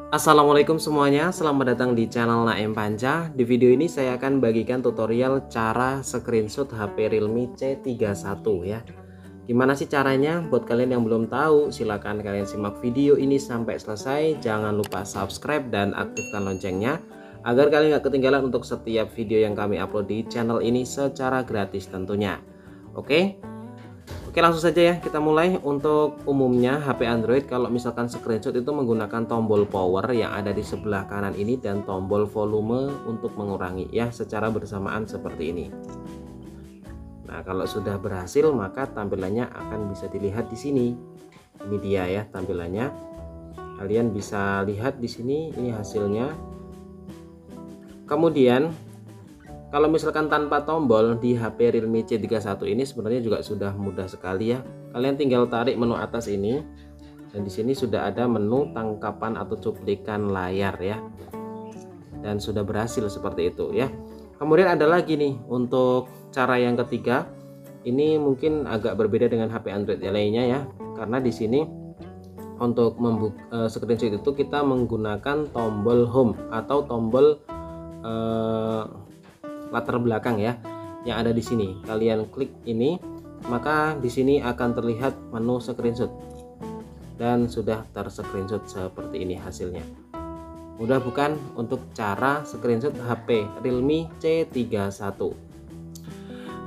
Assalamualaikum semuanya, selamat datang di channel Naim Panca. Di video ini saya akan bagikan tutorial cara screenshot HP Realme C31 ya. Gimana sih caranya? Buat kalian yang belum tahu, silahkan kalian simak video ini sampai selesai. Jangan lupa subscribe dan aktifkan loncengnya agar kalian gak ketinggalan untuk setiap video yang kami upload di channel ini secara gratis tentunya. Oke? Oke, langsung saja ya kita mulai. Untuk umumnya HP Android kalau misalkan screenshot itu menggunakan tombol power yang ada di sebelah kanan ini dan tombol volume untuk mengurangi ya secara bersamaan seperti ini. Nah, kalau sudah berhasil maka tampilannya akan bisa dilihat di sini. Ini dia ya tampilannya. Kalian bisa lihat di sini ini hasilnya. Kemudian kalau misalkan tanpa tombol di HP Realme C31 ini sebenarnya juga sudah mudah sekali ya. Kalian tinggal tarik menu atas ini dan di sini sudah ada menu tangkapan atau cuplikan layar ya. Dan sudah berhasil seperti itu ya. Kemudian ada lagi nih untuk cara yang ketiga. Ini mungkin agak berbeda dengan HP Android yang lainnya ya. Karena di sini untuk membuka screenshot itu kita menggunakan tombol home atau tombol latar belakang ya yang ada di sini. Kalian klik ini maka di sini akan terlihat menu screenshot dan sudah terscreenshot seperti ini hasilnya. Mudah bukan untuk cara screenshot HP Realme C31.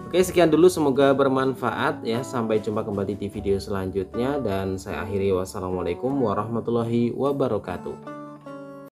Oke, sekian dulu, semoga bermanfaat ya. Sampai jumpa kembali di video selanjutnya dan saya akhiri. Wassalamualaikum warahmatullahi wabarakatuh.